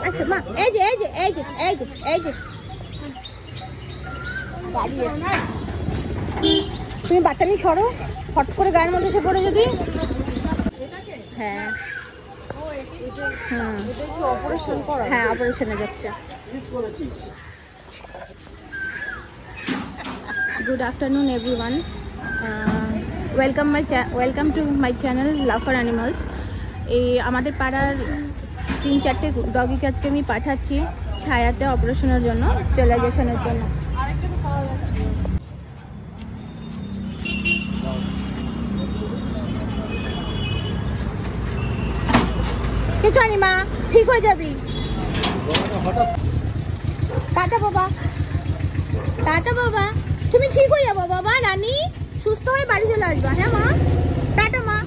আসো মা, এই যে এই যে এই যে এই যে এই যে তুমি বাচ্চা নিয়ে সরো, হট করে গায়ের মধ্যে এসে পড়ে যদি। হ্যাঁ হ্যাঁ, অপারেশনে যাচ্ছে। Good afternoon everyone, welcome to my channel love for animals. এই আমাদের পাড়ার 3-4টে ডগিকে আজকে আমি পাঠাচ্ছি ছায়াতে অপারেশনের জন্য, স্টেলাইজেশনের জন্য। কিছু আনি মা, ঠিক হয়ে যাবি। টাটা বাবা, টাটা বাবা, তুমি ঠিক হয়ে যাবো বাবা, রানী সুস্থ হয়ে বাড়ি চলে আসবা। হ্যাঁ মা, টাটা মা।